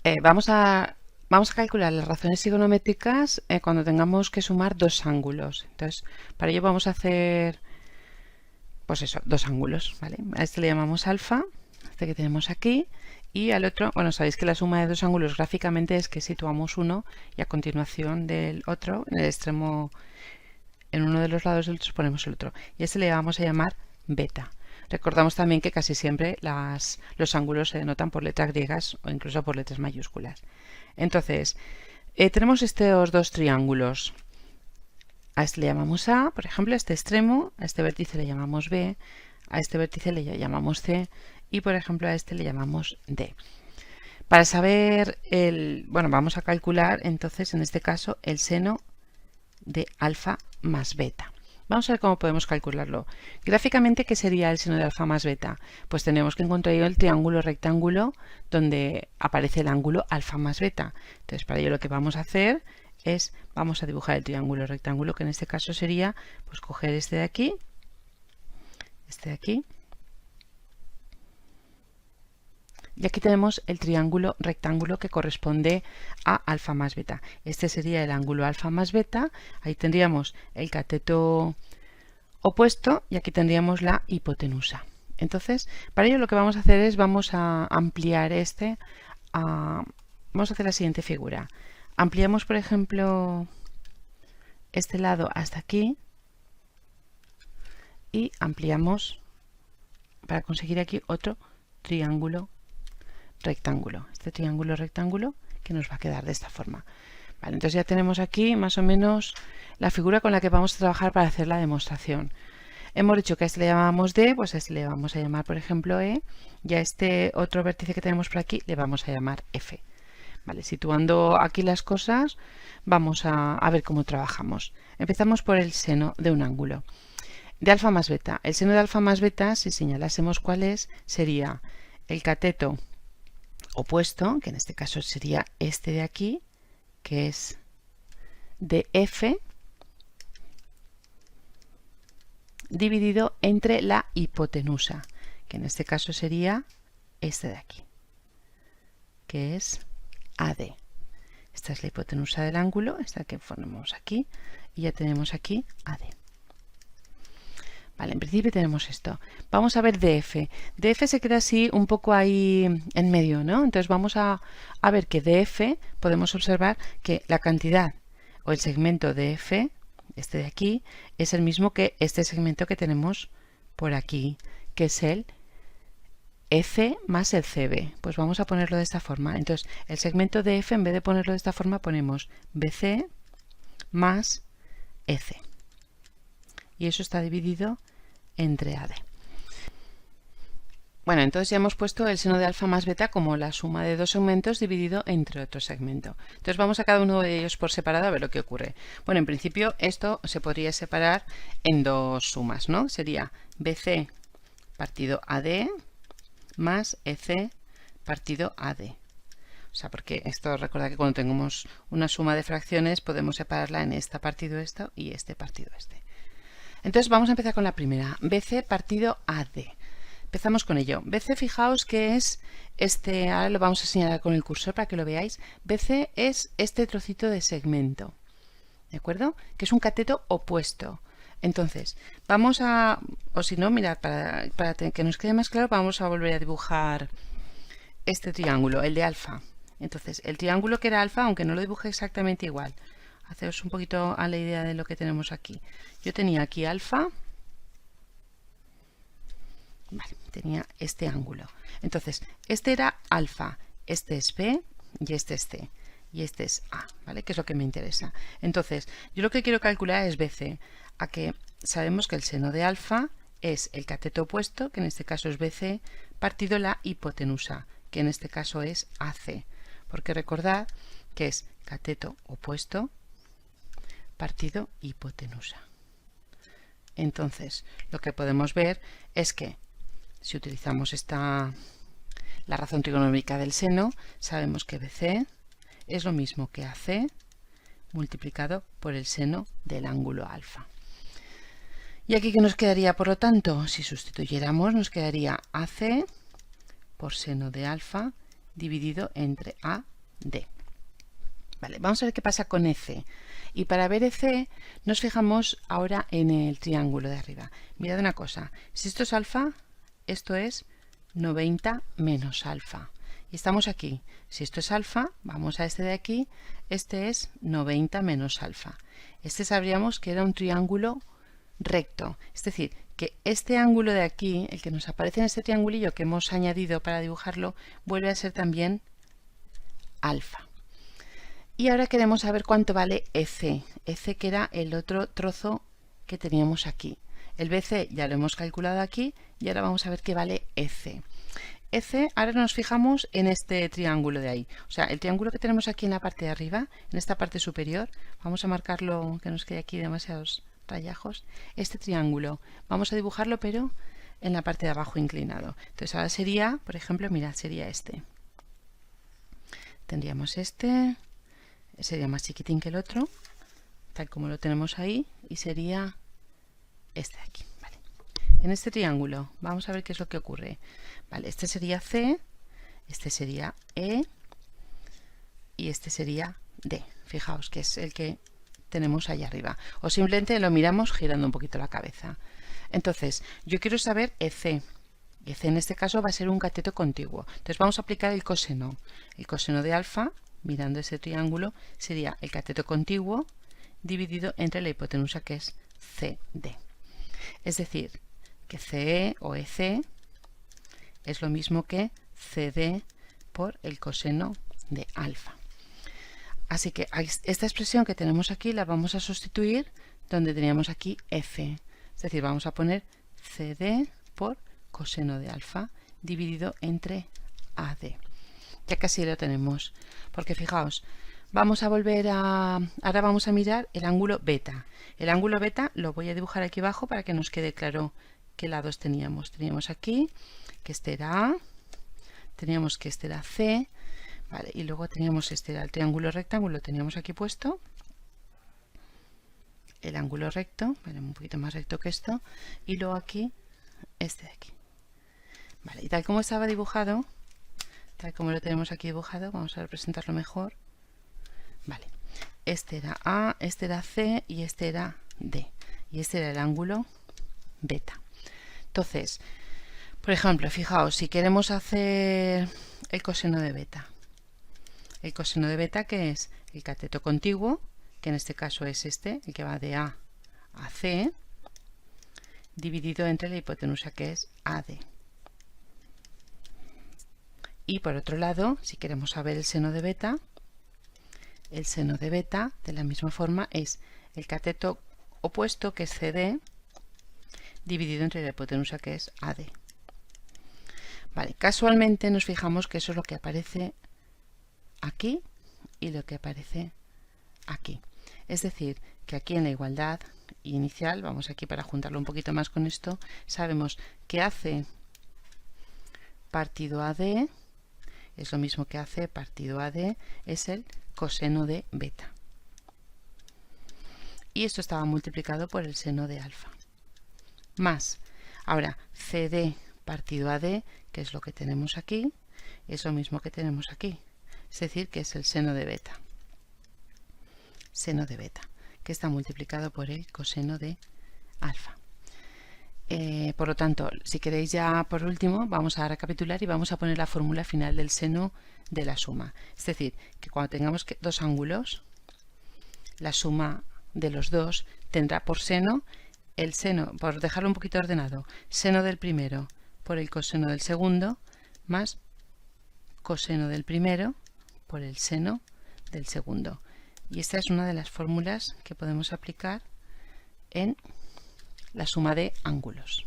Vamos a calcular las razones trigonométricas cuando tengamos que sumar dos ángulos. Entonces, para ello vamos a hacer, pues eso, dos ángulos, ¿vale? A este le llamamos alfa, este que tenemos aquí, y al otro, bueno, sabéis que la suma de dos ángulos gráficamente es que situamos uno y a continuación del otro, en el extremo, en uno de los lados del otro ponemos el otro. Y a este le vamos a llamar beta. Recordamos también que casi siempre los ángulos se denotan por letras griegas o incluso por letras mayúsculas. Entonces, tenemos estos dos triángulos. A este le llamamos A, por ejemplo, a este extremo, a este vértice le llamamos B, a este vértice le llamamos C y, por ejemplo, a este le llamamos D. Para saber bueno, vamos a calcular entonces en este caso el seno de alfa más beta. Vamos a ver cómo podemos calcularlo. Gráficamente, ¿qué sería el seno de alfa más beta? Pues tenemos que encontrar el triángulo rectángulo donde aparece el ángulo alfa más beta. Entonces, para ello lo que vamos a hacer es, vamos a dibujar el triángulo rectángulo, que en este caso sería, pues coger este de aquí, y aquí tenemos el triángulo rectángulo que corresponde a alfa más beta. Este sería el ángulo alfa más beta. Ahí tendríamos el cateto opuesto y aquí tendríamos la hipotenusa. Entonces, para ello lo que vamos a hacer es, vamos a ampliar vamos a hacer la siguiente figura. Ampliamos, por ejemplo, este lado hasta aquí y ampliamos para conseguir aquí otro triángulo rectángulo. Este triángulo rectángulo que nos va a quedar de esta forma. Vale, entonces ya tenemos aquí más o menos la figura con la que vamos a trabajar para hacer la demostración. Hemos dicho que a este le llamamos D, pues a este le vamos a llamar, por ejemplo, E, y a este otro vértice que tenemos por aquí le vamos a llamar F. Vale, situando aquí las cosas, vamos a ver cómo trabajamos. Empezamos por el seno de un ángulo. De alfa más beta. El seno de alfa más beta, si señalásemos cuál es, sería el cateto opuesto, que en este caso sería este de aquí, que es de F, dividido entre la hipotenusa, que en este caso sería este de aquí, que es AD. Esta es la hipotenusa del ángulo, esta que ponemos aquí, y ya tenemos aquí AD. Vale, en principio tenemos esto. Vamos a ver DF. DF se queda así un poco ahí en medio, ¿no? Entonces vamos a ver que DF, podemos observar que la cantidad o el segmento DF, este de aquí, es el mismo que este segmento que tenemos por aquí, que es el EC más el CB. Pues vamos a ponerlo de esta forma. Entonces, el segmento DF, en vez de ponerlo de esta forma, ponemos BC más EC. Y eso está dividido entre AD. Bueno, entonces ya hemos puesto el seno de alfa más beta como la suma de dos segmentos dividido entre otro segmento. Entonces vamos a cada uno de ellos por separado a ver lo que ocurre. Bueno, en principio esto se podría separar en dos sumas, ¿no? Sería BC partido AD más EC partido AD. O sea, porque esto, recuerda que cuando tengamos una suma de fracciones podemos separarla en esta partido esto y este partido este. Entonces vamos a empezar con la primera, BC partido AD. Empezamos con ello. BC, fijaos que es este, ahora lo vamos a señalar con el cursor para que lo veáis. BC es este trocito de segmento, ¿de acuerdo? Que es un cateto opuesto. Entonces, vamos a, o si no, mirad, para que nos quede más claro, vamos a volver a dibujar este triángulo, el de alfa. Entonces, el triángulo que era alfa, aunque no lo dibujé exactamente igual, haceros un poquito a la idea de lo que tenemos aquí. Yo tenía aquí alfa, vale, tenía este ángulo. Entonces, este era alfa, este es B y este es C. Y este es A, ¿vale? Que es lo que me interesa. Entonces, yo lo que quiero calcular es BC, a que sabemos que el seno de alfa es el cateto opuesto, que en este caso es BC, partido la hipotenusa, que en este caso es AC. Porque recordad que es cateto opuesto partido hipotenusa. Entonces, lo que podemos ver es que si utilizamos la razón trigonómica del seno, sabemos que BC es lo mismo que AC multiplicado por el seno del ángulo alfa. Y aquí, ¿qué nos quedaría? Por lo tanto, si sustituyéramos, nos quedaría AC por seno de alfa dividido entre AD. Vale, vamos a ver qué pasa con EC. Y para ver EC nos fijamos ahora en el triángulo de arriba. Mirad una cosa, si esto es alfa, esto es 90 menos alfa. Y estamos aquí. Si esto es alfa, vamos a este de aquí, este es 90 menos alfa. Este sabríamos que era un triángulo recto. Es decir, que este ángulo de aquí, el que nos aparece en este triangulillo que hemos añadido para dibujarlo, vuelve a ser también alfa. Y ahora queremos saber cuánto vale EC. EC que era el otro trozo que teníamos aquí. El BC ya lo hemos calculado aquí y ahora vamos a ver qué vale EC. EC, ahora nos fijamos en este triángulo de ahí. O sea, el triángulo que tenemos aquí en la parte de arriba, en esta parte superior, vamos a marcarlo, que nos quede aquí demasiados rayajos. Este triángulo, vamos a dibujarlo pero en la parte de abajo inclinado. Entonces ahora sería, por ejemplo, mirad, sería este. Tendríamos este, sería más chiquitín que el otro, tal como lo tenemos ahí, y sería este de aquí. Vale. En este triángulo, vamos a ver qué es lo que ocurre. Vale, este sería C, este sería E y este sería D. Fijaos que es el que tenemos ahí arriba. O simplemente lo miramos girando un poquito la cabeza. Entonces, yo quiero saber EC. EC en este caso va a ser un cateto contiguo. Entonces vamos a aplicar el coseno. El coseno de alfa, mirando ese triángulo, sería el cateto contiguo dividido entre la hipotenusa que es CD. Es decir, que CE o EC es lo mismo que CD por el coseno de alfa. Así que esta expresión que tenemos aquí la vamos a sustituir donde teníamos aquí F. Es decir, vamos a poner CD por coseno de alfa dividido entre AD. Ya casi lo tenemos. Porque fijaos, vamos a volver a... Ahora vamos a mirar el ángulo beta. El ángulo beta lo voy a dibujar aquí abajo para que nos quede claro qué lados teníamos. Teníamos aquí que este era A, teníamos que este era C, vale, y luego teníamos este era el triángulo rectángulo, lo teníamos aquí puesto, el ángulo recto, vale, un poquito más recto que esto, y luego aquí este de aquí. Vale, y tal como estaba dibujado, tal como lo tenemos aquí dibujado, vamos a representarlo mejor. Vale, este era A, este era C y este era D, y este era el ángulo beta. Entonces, por ejemplo, fijaos, si queremos hacer el coseno de beta. El coseno de beta, que es el cateto contiguo, que en este caso es este, el que va de A a C, dividido entre la hipotenusa que es AD. Y por otro lado, si queremos saber el seno de beta de la misma forma es el cateto opuesto, que es CD, dividido entre la hipotenusa que es AD. Vale, casualmente nos fijamos que eso es lo que aparece aquí y lo que aparece aquí. Es decir, que aquí en la igualdad inicial, vamos aquí para juntarlo un poquito más con esto, sabemos que AC partido AD es lo mismo que AC partido AD, es el coseno de beta. Y esto estaba multiplicado por el seno de alfa. Más, ahora CD partido AD, que es lo que tenemos aquí, es lo mismo que tenemos aquí. Es decir, que es el seno de beta. Seno de beta, que está multiplicado por el coseno de alfa. Por lo tanto, si queréis ya por último, vamos a recapitular y vamos a poner la fórmula final del seno de la suma. Es decir, que cuando tengamos dos ángulos, la suma de los dos tendrá por seno el seno, por dejarlo un poquito ordenado, seno del primero por el coseno del segundo, más coseno del primero por el seno del segundo. Y esta es una de las fórmulas que podemos aplicar en la suma de ángulos.